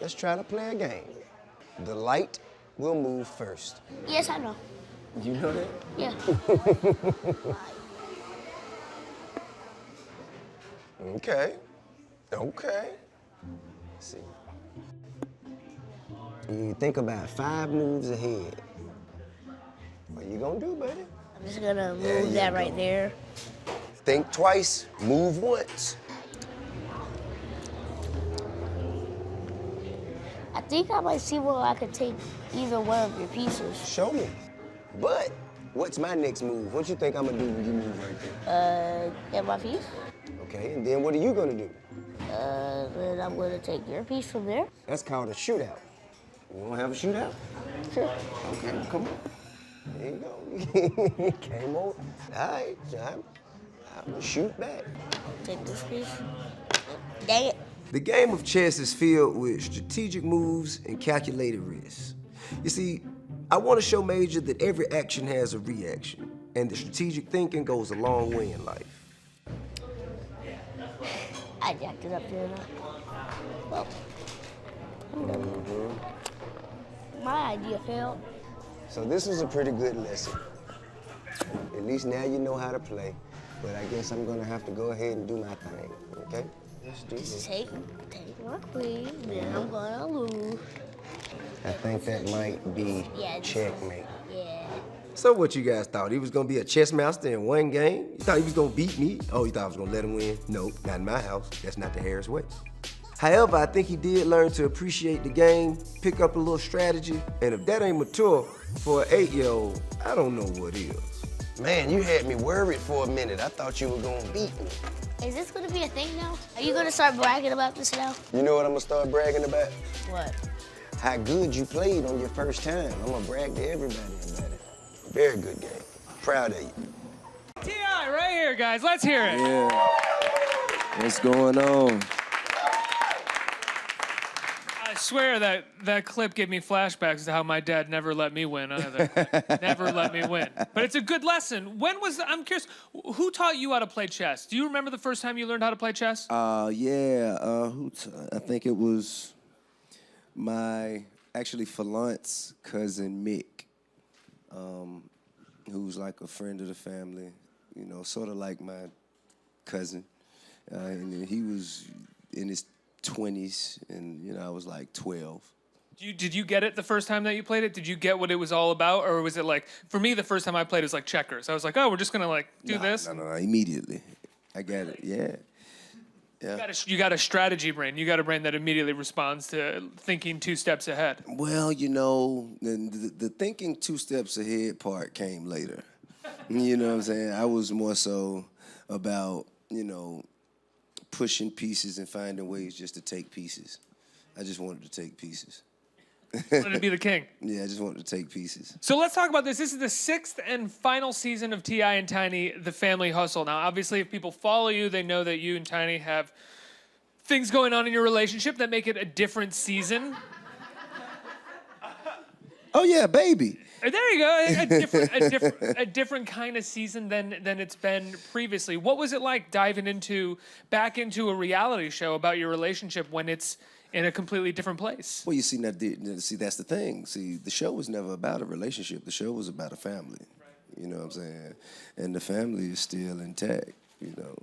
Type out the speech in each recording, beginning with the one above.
let's try to play a game. The light will move first. Yes, I know. You know that? Yeah. Okay. Okay. Let's see. You think about 5 moves ahead. What you gonna do, buddy? I'm just gonna move that right there. Think twice, move once. I think I might see where I could take either one of your pieces. Show me. But what's my next move? What you think I'm gonna do when you move right there? Get my piece. Okay, and then what are you gonna do? Then I'm gonna take your piece from there. That's called a shootout. You wanna have a shootout? Sure. Okay, come on. There you go. Came over. All right, I'm gonna shoot back. Take this piece. Dang it. The game of chess is filled with strategic moves and calculated risks. You see, I want to show Major that every action has a reaction, and the strategic thinking goes a long way in life. I jacked it up there. Well, I'm done. My idea failed. So this was a pretty good lesson. At least now you know how to play. But I guess I'm gonna have to go ahead and do my thing, okay? Let's do this. Take my queen, then I'm gonna lose. I think that might be checkmate. Yeah. So what you guys thought? He was gonna be a chess master in one game? You thought he was gonna beat me? Oh, you thought I was gonna let him win? Nope, not in my house. That's not the Harris way. However, I think he did learn to appreciate the game, pick up a little strategy, and if that ain't mature for an 8-year-old, I don't know what is. Man, you had me worried for a minute. I thought you were gonna beat me. Is this gonna be a thing now? Are you gonna start bragging about this now? You know what I'm gonna start bragging about? What? How good you played on your first time. I'm gonna brag to everybody about it. Very good game. Proud of you. T.I. right here, guys. Let's hear it. Yeah. What's going on? I swear that clip gave me flashbacks to how my dad never let me win either. Never let me win. But it's a good lesson. I'm curious, who taught you how to play chess? Do you remember the first time you learned how to play chess? Yeah. I think it was actually Falant's cousin Mick, who's like a friend of the family, you know, sort of like my cousin. And he was in his 20s, and, you know, I was like 12. Did you get it the first time that you played it? Did you get what it was all about? Or was it like, for me, the first time I played it was like checkers. I was like, oh, we're just gonna like do this? No, immediately. I got it, yeah. You got a strategy brain. You got a brain that immediately responds to thinking 2 steps ahead. Well, you know, the thinking 2 steps ahead part came later. You know what I'm saying? I was more so about, you know, pushing pieces and finding ways just to take pieces. I just wanted to take pieces. Wanted to be the king. Yeah, I just wanted to take pieces. So let's talk about this. This is the 6th and final season of T.I. and Tiny, The Family Hustle. Now, obviously, if people follow you, they know that you and Tiny have things going on in your relationship that make it a different season. Oh, yeah, baby. There you go. A different kind of season than it's been previously. What was it like diving back into a reality show about your relationship when it's in a completely different place? Well, you see, that's the thing. See, the show was never about a relationship. The show was about a family. Right. You know what I'm saying? And the family is still intact. You know,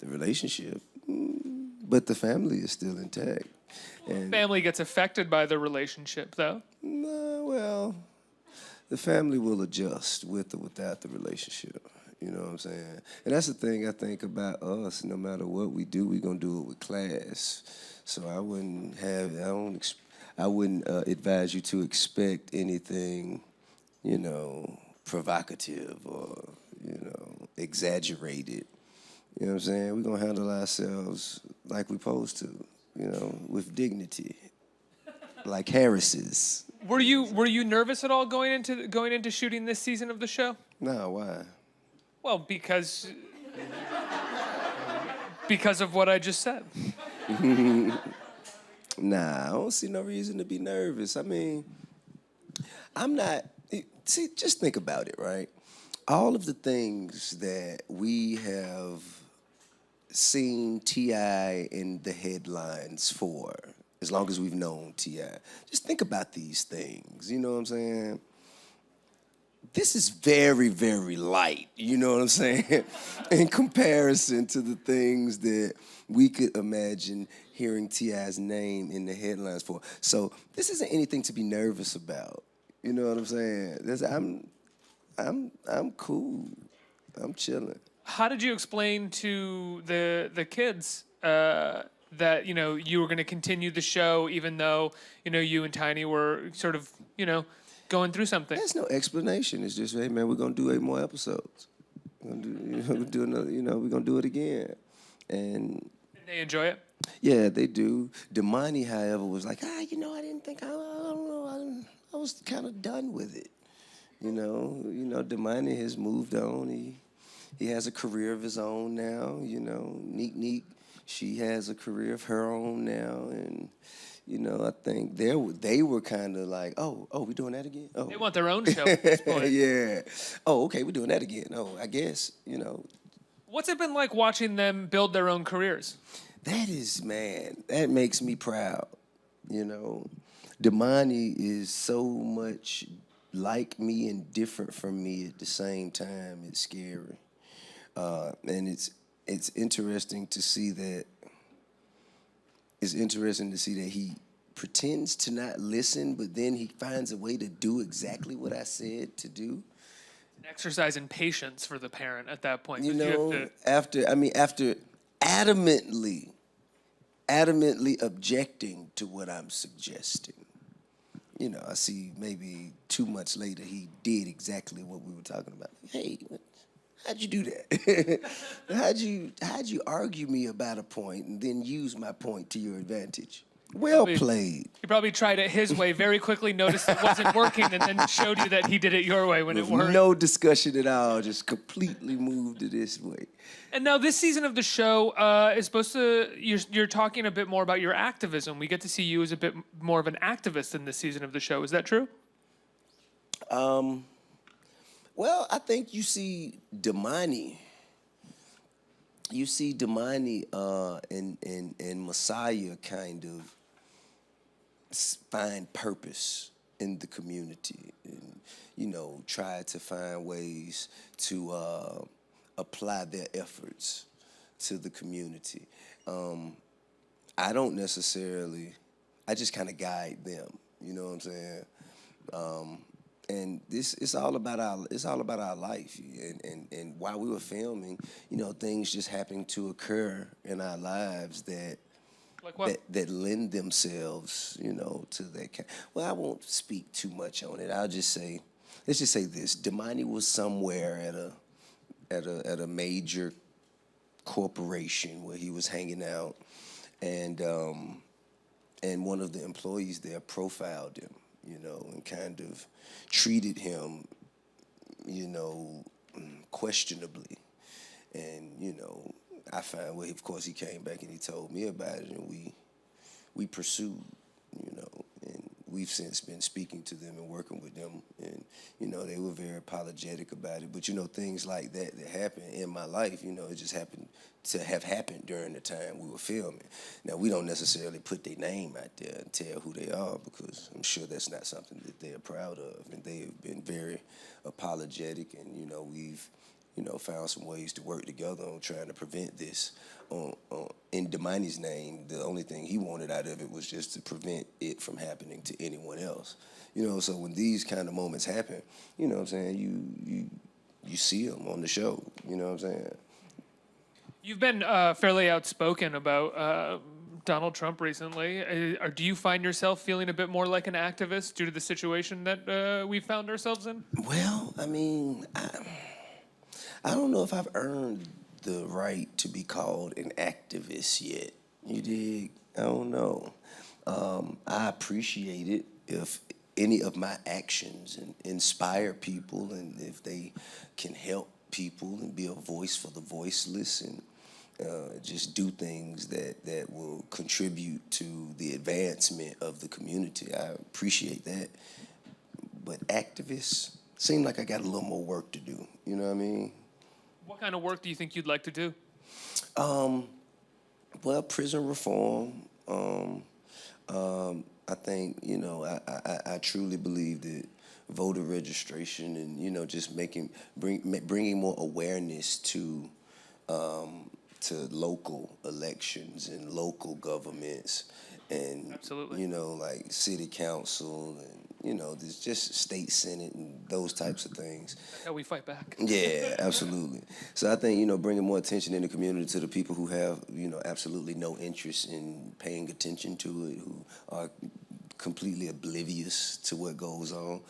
the relationship, but the family is still intact. And family gets affected by the relationship, though. No, well, the family will adjust with or without the relationship. You know what I'm saying? And that's the thing I think about us. No matter what we do, we're gonna do it with class. So I wouldn't advise you to expect anything, you know, provocative or, you know, exaggerated. You know what I'm saying? We're gonna handle ourselves like we're supposed to, you know, with dignity, like Harris's. Were you nervous at all going into shooting this season of the show? No, why? Well, because of what I just said. Nah, I don't see no reason to be nervous. I mean, I'm not. See, just think about it, right? All of the things that we have seen T.I. in the headlines for, as long as we've known T.I. Just think about these things, you know what I'm saying? This is very, very light, you know what I'm saying? In comparison to the things that we could imagine hearing T.I.'s name in the headlines for. So this isn't anything to be nervous about. You know what I'm saying? I'm cool. I'm chilling. How did you explain to the kids that you were going to continue the show even though you and Tiny were sort of going through something? There's no explanation. It's just, hey man, we're gonna do 8 more episodes. We're gonna do another. We're gonna do it again. And they enjoy it. Yeah, they do. Damani, however, was like, I didn't think I don't know. I was kind of done with it. Damani has moved on. He has a career of his own now. Neek, she has a career of her own now, and I think they were kind of like, oh, we doing that again? Oh, they want their own show at this point. Yeah. Oh, okay, we're doing that again. Oh, I guess. What's it been like watching them build their own careers? That makes me proud. Damani is so much like me and different from me at the same time. It's scary. And it's interesting to see that. It's interesting to see that he pretends to not listen, but then he finds a way to do exactly what I said to do. An exercise in patience for the parent at that point. After adamantly objecting to what I'm suggesting. I see maybe 2 months later he did exactly what we were talking about. Hey, how'd you do that? how'd you argue me about a point and then use my point to your advantage? Well played. He probably tried it his way, very quickly noticed it wasn't working, and then showed you that he did it your way when it worked. No discussion at all, just completely moved it this way. And now this season of the show is supposed to, you're talking a bit more about your activism. We get to see you as a bit more of an activist in this season of the show. Is that true? Well, I think you see Damani. You see Damani and Messiah kind of find purpose in the community and, try to find ways to apply their efforts to the community. I don't necessarily, I just kind of guide them, you know what I'm saying? And it's all about our life. And while we were filming, things just happened to occur in our lives that like what? that lend themselves, to that. Well, I won't speak too much on it. Let's just say this: Damani was somewhere at a major corporation where he was hanging out, and one of the employees there profiled him, and kind of treated him, questionably. And, I found, well, of course, he came back and he told me about it, and we pursued, and we've since been speaking to them and working with them, and, they were very apologetic about it. But, things like that happen in my life, it just happened to have happened during the time we were filming. Now, we don't necessarily put their name out there and tell who they are, because I'm sure that's not something that they're proud of, and they have been very apologetic, and, we've found some ways to work together on trying to prevent this. In Damani's name, the only thing he wanted out of it was just to prevent it from happening to anyone else. So when these kind of moments happen, what I'm saying, you see them on the show, what I'm saying? You've been fairly outspoken about Donald Trump recently. Do you find yourself feeling a bit more like an activist due to the situation that we found ourselves in? Well, I don't know if I've earned the right to be called an activist yet. You dig? I don't know. I appreciate it if any of my actions inspire people, and if they can help people and be a voice for the voiceless, and just do things that will contribute to the advancement of the community. I appreciate that. But activists seem like I got a little more work to do. You know what I mean? What kind of work do you think you'd like to do? Well, prison reform. I think, I truly believe that voter registration and, just bringing more awareness to local elections and local governments and, Absolutely. like city council and, there's just state senate and those types of things. That's how we fight back. Yeah, absolutely. So I think, bringing more attention in the community to the people who have, absolutely no interest in paying attention to it, who are completely oblivious to what goes on,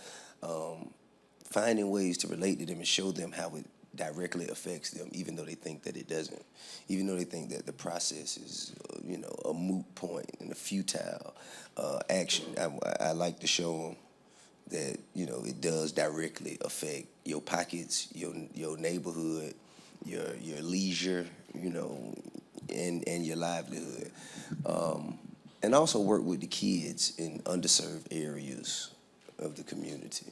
finding ways to relate to them and show them how it directly affects them, even though they think that it doesn't, even though they think that the process is, a moot point and a futile action. I like to show them that, it does directly affect your pockets, your neighborhood, your leisure, and your livelihood. And also work with the kids in underserved areas of the community.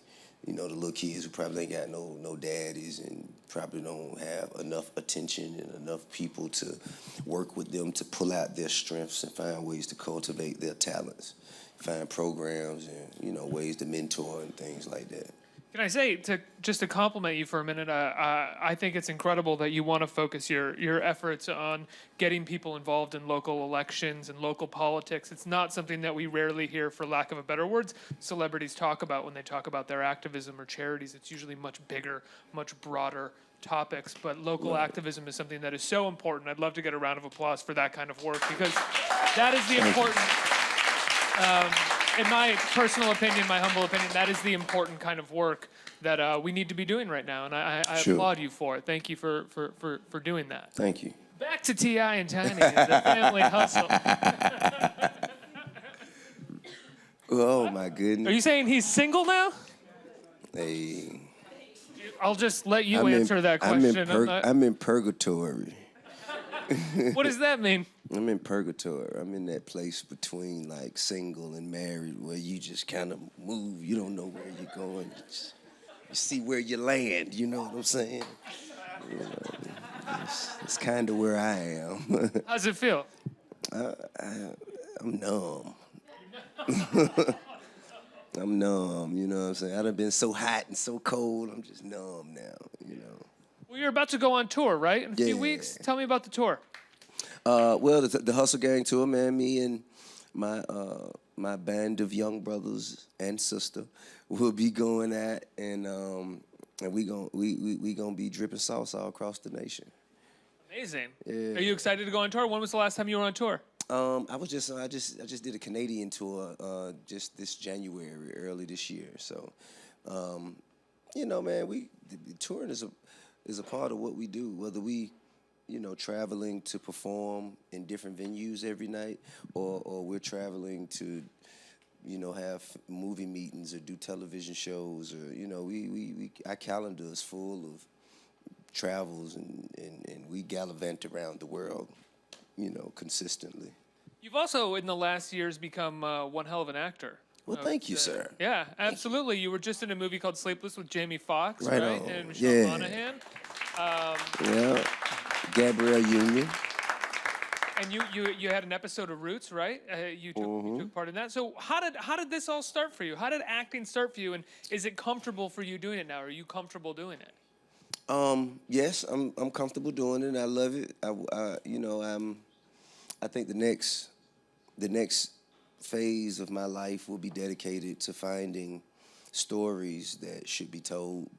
The little kids who probably ain't got no daddies and probably don't have enough attention and enough people to work with them to pull out their strengths and find ways to cultivate their talents, find programs and, ways to mentor and things like that. Can I say, just to compliment you for a minute, I think it's incredible that you want to focus your efforts on getting people involved in local elections and local politics. It's not something that we rarely hear, for lack of a better words, celebrities talk about when they talk about their activism or charities. It's usually much bigger, much broader topics, but local activism is something that is so important. I'd love to get a round of applause for that kind of work, because that is the important... in my personal opinion, my humble opinion, that is the important kind of work that we need to be doing right now, and I applaud you for it. Thank you for doing that. Thank you. Back to T.I. and Tiny, the family hustle. Oh, my goodness. Are you saying he's single now? Hey. I'll just let you answer that question. I'm in purgatory. What does that mean? I'm in purgatory. I'm in that place between like single and married where you just kind of move. You don't know where you're going. You see where you land. You know what I'm saying? It's kind of where I am. How's it feel? I'm numb. I'm numb, you know what I'm saying? I done been so hot and so cold, I'm just numb now. Well, you're about to go on tour, right? In a few weeks? Tell me about the tour. Well, the Hustle Gang tour, man, me and my band of young brothers and sister will be going at, and we gonna be dripping sauce all across the nation. Amazing. Yeah. Are you excited to go on tour? When was the last time you were on tour? I just did a Canadian tour just this January, early this year. So, man, the touring is a part of what we do. Whether we, traveling to perform in different venues every night, or we're traveling to, have movie meetings or do television shows, or our calendar is full of travels and we gallivant around the world. Consistently. You've also, in the last years, become one hell of an actor. Well, thank you, sir. Yeah, absolutely. You were just in a movie called Sleepless with Jamie Foxx, right? On. And Michelle Yeah. Monaghan. Yeah, Gabrielle Union. And you had an episode of Roots, right? You took part in that. So how did this all start for you? How did acting start for you? And is it comfortable for you doing it now? Are you comfortable doing it? Yes, I'm comfortable doing it. I love it. I think the next phase of my life will be dedicated to finding stories that should be told,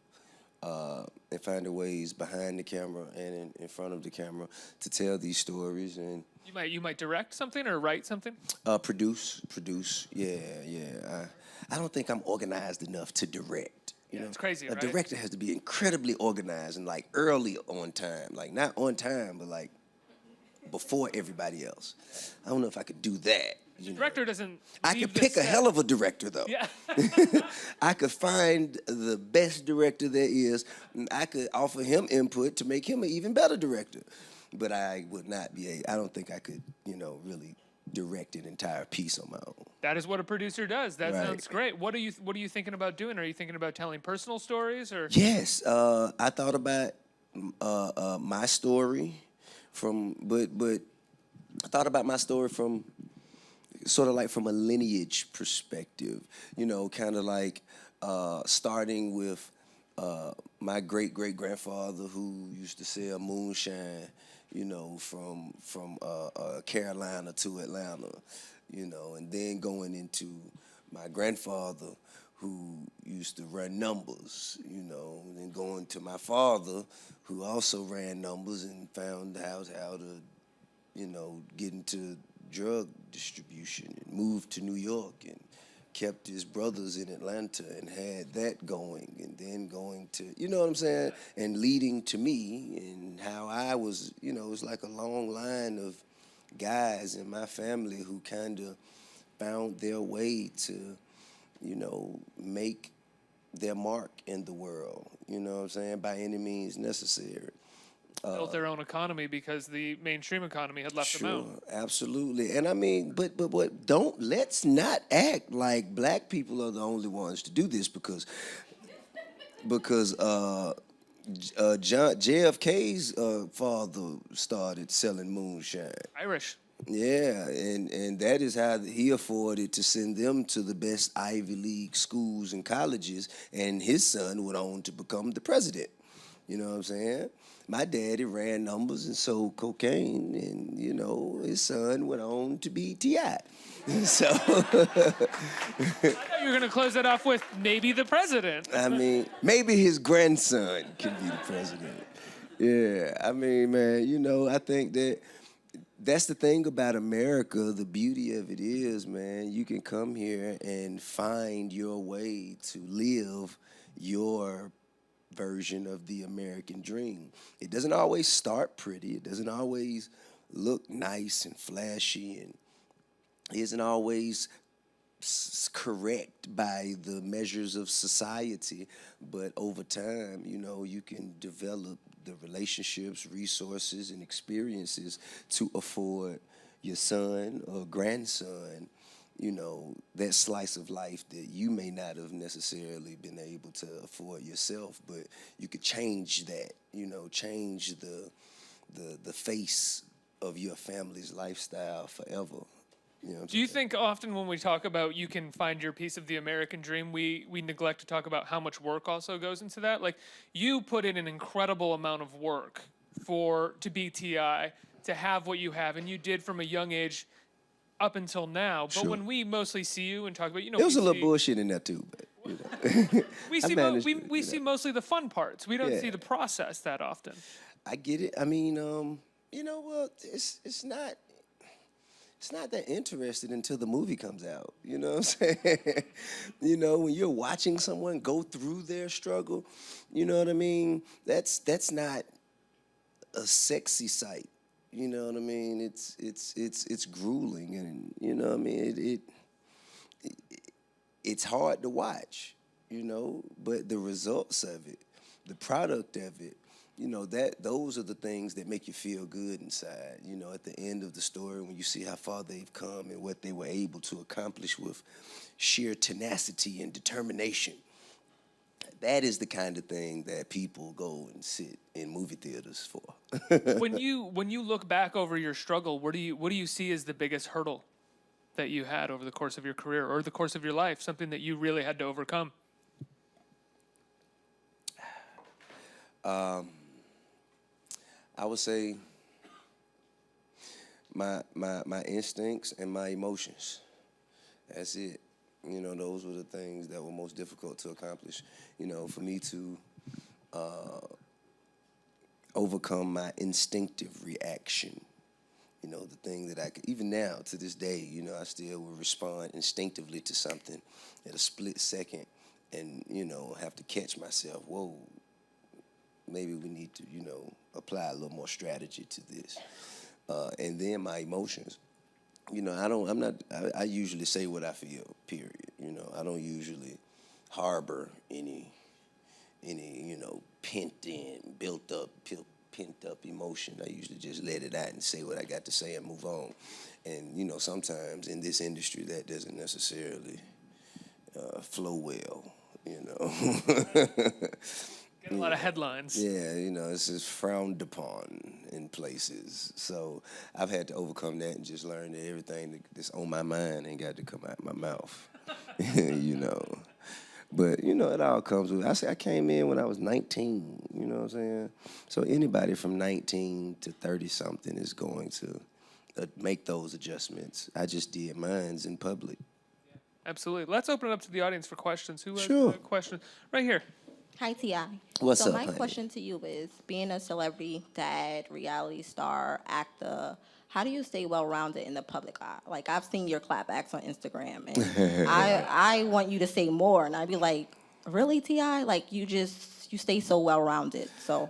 and finding ways behind the camera and in front of the camera to tell these stories. And you might direct something or write something. Produce. Yeah. I don't think I'm organized enough to direct. It's crazy, A right? director has to be incredibly organized and like early on time, like not on time, but like before everybody else. I don't know if I could do that. The director doesn't. I could pick a hell of a director though. Yeah. I could find the best director there is, and I could offer him input to make him an even better director. But I would not be I don't think I could, really direct an entire piece on my own. That is what a producer does. That Right. sounds great. What are you thinking about doing? Are you thinking about telling personal stories or? Yes, I thought about my story but I thought about my story from sort of like from a lineage perspective, kind of like starting with my great-great-grandfather who used to sell moonshine, from Carolina to Atlanta, and then going into my grandfather who used to run numbers, and then going to my father who also ran numbers and found out how to, get into drug distribution and moved to New York and kept his brothers in Atlanta and had that going, and then going to, you know what I'm saying, and leading to me and how I was, it was like a long line of guys in my family who kind of found their way to, make their mark in the world, you know what I'm saying, by any means necessary. Built their own economy because the mainstream economy had left them out. Sure, absolutely. And I mean, but let's not act like black people are the only ones to do this because JFK's father started selling moonshine. Irish. Yeah, and that is how he afforded to send them to the best Ivy League schools and colleges, and his son went on to become the president. You know what I'm saying? My daddy ran numbers and sold cocaine, and, his son went on to be T.I. So I thought you were going to close that off with maybe the president. I mean, maybe his grandson can be the president. Yeah, I mean, man, I think that's the thing about America. The beauty of it is, man, you can come here and find your way to live your version of the American dream. It doesn't always start pretty. It doesn't always look nice and flashy, and isn't always correct by the measures of society. But over time, you can develop the relationships, resources, and experiences to afford your son or grandson, that slice of life that you may not have necessarily been able to afford yourself, but you could change that, change the face of your family's lifestyle forever. Do you think often when we talk about you can find your piece of the American dream, we neglect to talk about how much work also goes into that? Like, you put in an incredible amount of work to be T.I., to have what you have, and you did from a young age up until now. But Sure. when we mostly see you and talk about, There was a little bullshit in there too, but we see we see mostly the fun parts. We don't see the process that often. I get it. I mean, well, it's not that interesting until the movie comes out. You know what I'm saying? When you're watching someone go through their struggle, you know what I mean? That's not a sexy sight. You know what I mean? It's grueling, and what I mean, it's hard to watch, but the results of it, the product of it, those are the things that make you feel good inside. At the end of the story, when you see how far they've come and what they were able to accomplish with sheer tenacity and determination. That is the kind of thing that people go and sit in movie theaters for. When you look back over your struggle, what do you see as the biggest hurdle that you had over the course of your career or the course of your life? Something that you really had to overcome? I would say my instincts and my emotions. That's it. Those were the things that were most difficult to accomplish. For me to overcome my instinctive reaction. The thing that I could, even now to this day, I still will respond instinctively to something at a split second and, have to catch myself. Whoa, maybe we need to, apply a little more strategy to this. And then my emotions. I usually say what I feel, period. I don't usually harbor any pent up emotion. I usually just let it out and say what I got to say and move on. And, sometimes in this industry that doesn't necessarily flow well, Get a lot of headlines. Yeah, it's just frowned upon. in places. So I've had to overcome that and just learn that everything that's on my mind ain't got to come out my mouth, you know. But, you know, it all comes with, I came in when I was 19, you know what I'm saying? So anybody from 19 to 30-something is going to make those adjustments. I just did mines in public. Absolutely. Let's open it up to the audience for questions. Who has Sure. a question? Right here. Hi, T.I. What's so up, my honey? question to you is, being a celebrity, dad, reality star, actor, how do you stay well-rounded in the public eye? Like, I've seen your clap acts on Instagram, and I want you to say more, and I'd be like, really, T.I.? Like, you stay so well-rounded, so.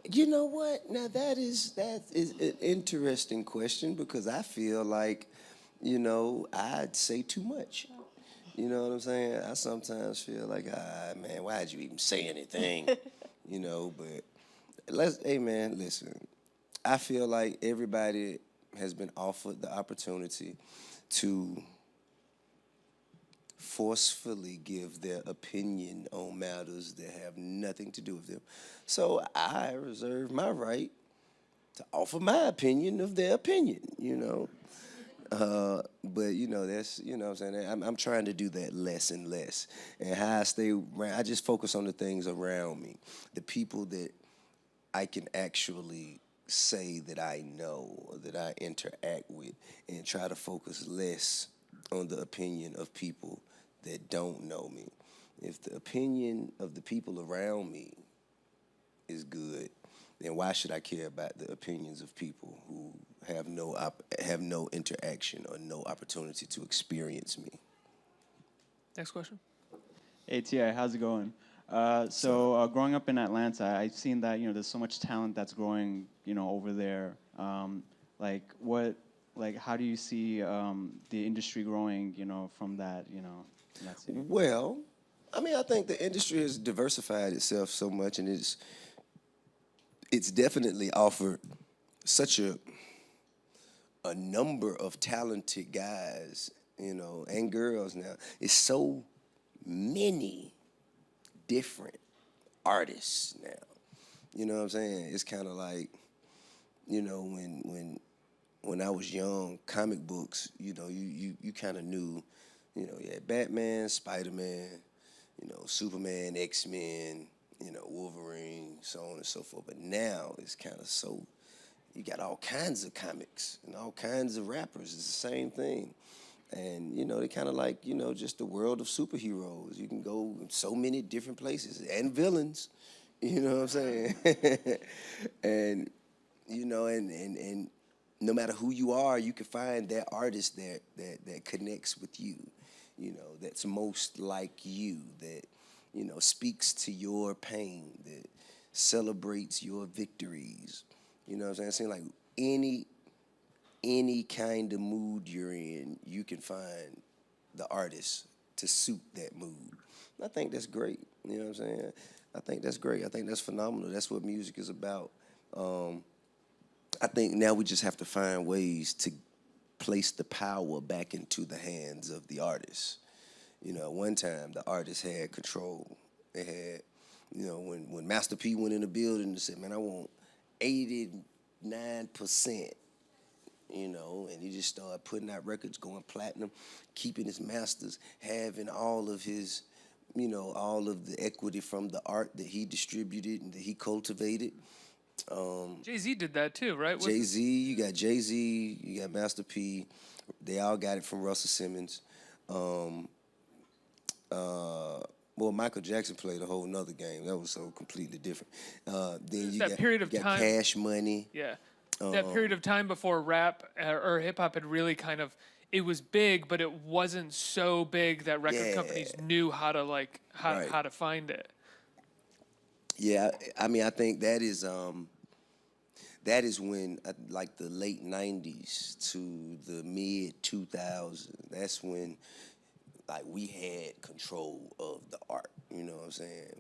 You know what? Now that is an interesting question because I feel like, you know, I'd say too much. You know what I'm saying? I sometimes feel like, man, why'd you even say anything? You know, but hey man, listen. I feel like everybody has been offered the opportunity to forcefully give their opinion on matters that have nothing to do with them. So I reserve my right to offer my opinion of their opinion, you know. But you know, that's, you know what I'm saying, I'm trying to do that less and less. And how I stay around, I just focus on the things around me, the people that I can actually say that I know or that I interact with, and try to focus less on the opinion of people that don't know me. If the opinion of the people around me is good, then why should I care about the opinions of people who have no interaction or no opportunity to experience me? Next question. Hey, T.I., how's it going? Growing up in Atlanta, I've seen that, you know, there's so much talent that's growing, you know, over there. How do you see the industry growing, you know, from that, you know, in that city? Well, I mean, I think the industry has diversified itself so much, and it's definitely offered such a number of talented guys, you know, and girls now. It's so many different artists now. You know what I'm saying? It's kind of like, you know, when I was young, comic books, you know, you kind of knew, you know, you had Batman, Spider-Man, you know, Superman, X-Men, you know, Wolverine, so on and so forth. But now it's kind of so, you got all kinds of comics and all kinds of rappers. It's the same thing. And, you know, they kind of like, you know, just the world of superheroes. You can go in so many different places, and villains, you know what I'm saying? And, you know, and no matter who you are, you can find that artist that connects with you, you know, that's most like you, that, you know, speaks to your pain, that celebrates your victories. You know what I'm saying? It seems like any kind of mood you're in, you can find the artist to suit that mood. And I think that's great. You know what I'm saying? I think that's great. I think that's phenomenal. That's what music is about. I think now we just have to find ways to place the power back into the hands of the artists. You know, one time the artists had control. They had, you know, when Master P went in the building and said, man, I want 89%, you know, and he just started putting out records, going platinum, keeping his masters, having all of his, you know, all of the equity from the art that he distributed and that he cultivated. Jay-Z did that too, right? Jay-Z, you got Jay-Z, you got Master P. They all got it from Russell Simmons. Well, Michael Jackson played a whole nother game. That was so completely different. Then you that got, period of you got time. Cash Money. Yeah. That period of time before rap or hip-hop had really kind of, it was big, but it wasn't so big that record companies knew how to, like, how to find it. Yeah, I mean, I think that is when, like, the late 90s to the mid 2000s, that's when, like, we had control of the art. You know what I'm saying?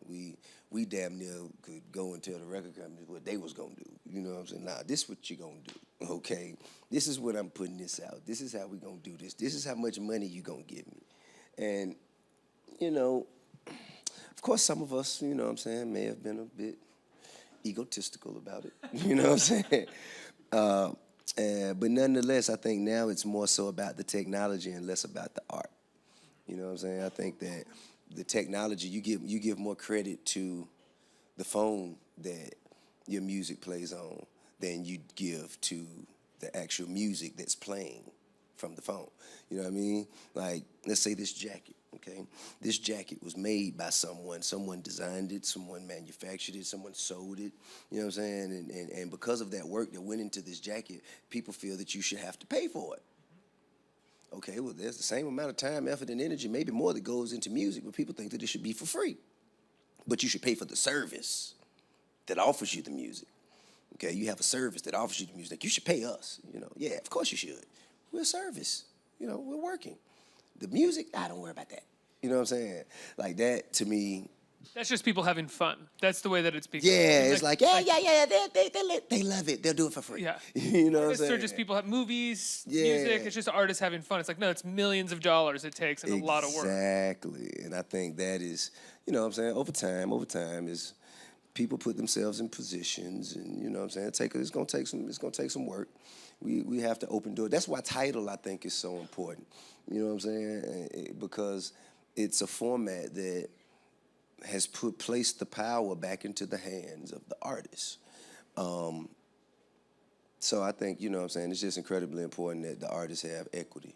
We damn near could go and tell the record companies what they was gonna do. You know what I'm saying? Nah, this is what you gonna do, okay? This is what I'm putting this out. This is how we gonna do this. This is how much money you gonna give me. And, you know, of course some of us, you know what I'm saying, may have been a bit egotistical about it. You know what I'm saying? But nonetheless, I think now it's more so about the technology and less about the art. You know what I'm saying? I think that the technology, you give more credit to the phone that your music plays on than you give to the actual music that's playing from the phone. You know what I mean? Like, let's say this jacket, okay? This jacket was made by someone. Someone designed it, someone manufactured it, someone sold it. You know what I'm saying? And because of that work that went into this jacket, people feel that you should have to pay for it. Okay, well, there's the same amount of time, effort, and energy, maybe more, that goes into music, but people think that it should be for free. But you should pay for the service that offers you the music. Okay, you have a service that offers you the music. You should pay us. You know, yeah, of course you should. We're a service. You know, we're working. The music, I don't worry about that. You know what I'm saying? Like that, to me. That's just people having fun. That's the way that it's become. Yeah, it's like yeah. They love it. They'll do it for free. Yeah. You know what I'm saying? They're just people have movies, Yeah. music. It's just artists having fun. It's like, no, it's millions of dollars it takes and a lot of work. Exactly. And I think that is, you know what I'm saying, over time is people put themselves in positions, and you know what I'm saying, it's gonna take some work. We have to open doors. That's why Tidal, I think, is so important. You know what I'm saying? Because it's a format that has placed the power back into the hands of the artists. So I think, you know what I'm saying, it's just incredibly important that the artists have equity.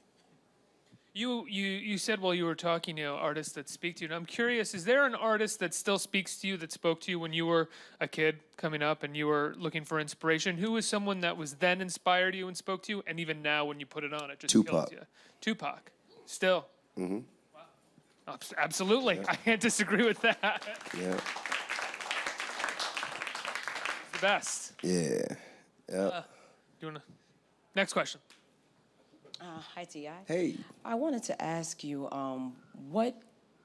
You said while you were talking, you know, artists that speak to you. And I'm curious, is there an artist that still speaks to you, that spoke to you when you were a kid coming up and you were looking for inspiration? Who was someone that was then inspired you and spoke to you, and even now when you put it on, it just Tupac. kills you? Tupac. Still. Mm-hmm. Wow. Absolutely. Yeah. I can't disagree with that. Yeah. The best. Yeah. Yeah. Do you wanna... Next question. Hi, T.I. Hey. I wanted to ask you, what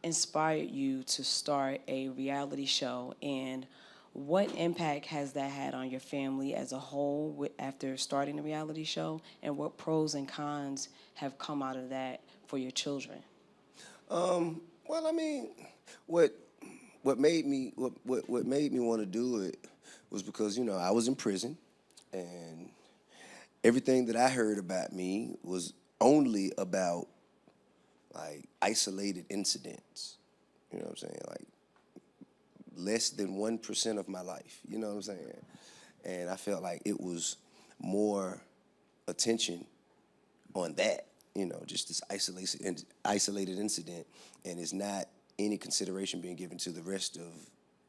inspired you to start a reality show, and what impact has that had on your family as a whole after starting the reality show, and what pros and cons have come out of that for your children? Well, I mean, what made me want to do it was because, you know, I was in prison, and everything that I heard about me was only about, like, isolated incidents. You know what I'm saying? Like, less than 1% of my life. You know what I'm saying? And I felt like it was more attention on that, you know, just this isolated incident, and it's not any consideration being given to the rest of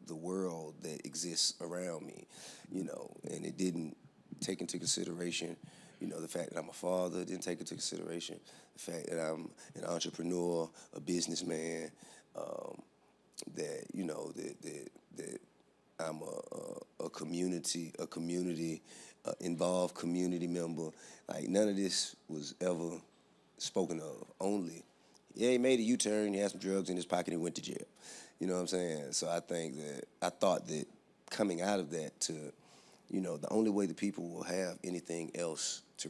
the world that exists around me, you know, and it didn't take into consideration, you know, the fact that I'm a father, didn't take into consideration the fact that I'm an entrepreneur, a businessman, that, you know, that I'm a community involved community member. Like, none of this was ever spoken of. Only, yeah, he made a U-turn, he had some drugs in his pocket, and he went to jail. You know what I'm saying? So I thought that coming out of that, to, you know, the only way that people will have anything else to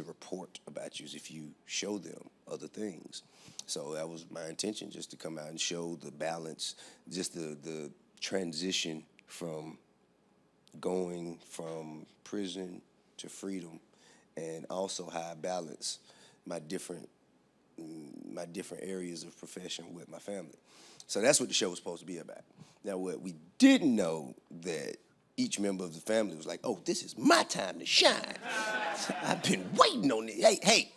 report about you is if you show them other things. So that was my intention, just to come out and show the balance, just the transition from going from prison to freedom, and also how I balance my different areas of profession with my family. So that's what the show was supposed to be about. Now, what we didn't know, that each member of the family was like, oh, this is my time to shine. I've been waiting on this. Hey,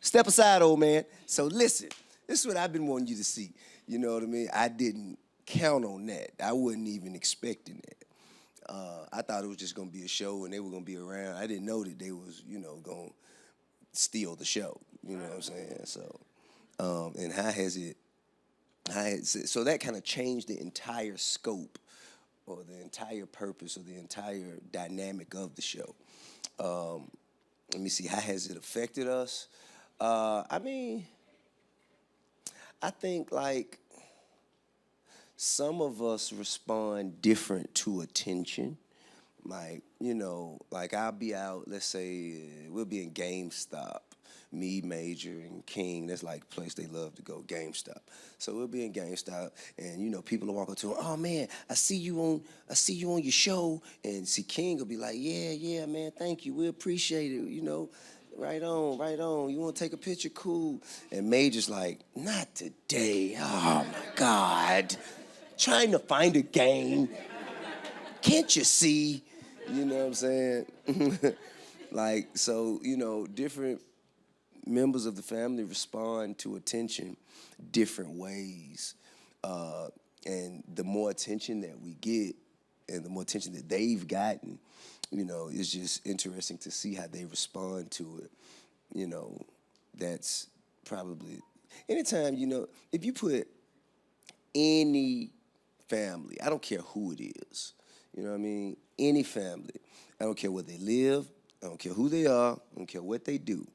step aside, old man. So listen, this is what I've been wanting you to see. You know what I mean? I didn't count on that. I wasn't even expecting that. I thought it was just gonna be a show and they were gonna be around. I didn't know that they was, you know, gonna steal the show. You know what I'm saying? So, and so that kind of changed the entire scope, or the entire purpose, or the entire dynamic of the show. Let me see, how has it affected us? I mean, I think, like, some of us respond different to attention. Like, you know, like, I'll be out, let's say, we'll be in GameStop, me, Major, and King, that's like the place they love to go, GameStop. So we'll be in GameStop, and you know, people will walk up to him, oh man, I see you on your show, and see King will be like, yeah, man, thank you, we appreciate it, you know. Right on. You want to take a picture? Cool. And Major's like, not today. Oh, my God. Trying to find a game. Can't you see? You know what I'm saying? Like, so, you know, different members of the family respond to attention different ways. And the more attention that we get and the more attention that they've gotten, you know, it's just interesting to see how they respond to it. You know, that's probably, anytime, you know, if you put any family, I don't care who it is, you know what I mean? Any family, I don't care where they live, I don't care who they are, I don't care what they do.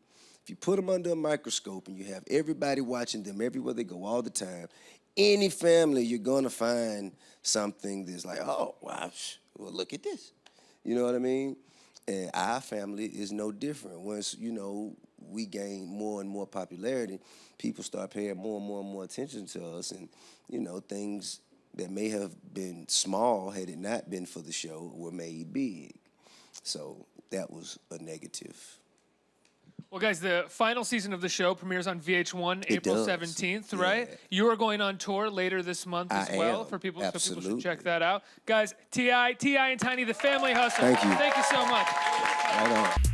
If you put them under a microscope and you have everybody watching them everywhere they go all the time, any family, you're gonna find something that's like, oh, wow, well, look at this. You know what I mean? And our family is no different. Once, you know, we gain more and more popularity, people start paying more and more attention to us. And, you know, things that may have been small had it not been for the show were made big. So that was a negative. Well, guys, the final season of the show premieres on VH1 April 17th, right? Yeah. You are going on tour later this month as well am. for people, so people Absolutely. should check that out. Guys, T.I. and Tiny, the Family Hustle. Thank you. Thank you so much. Right on.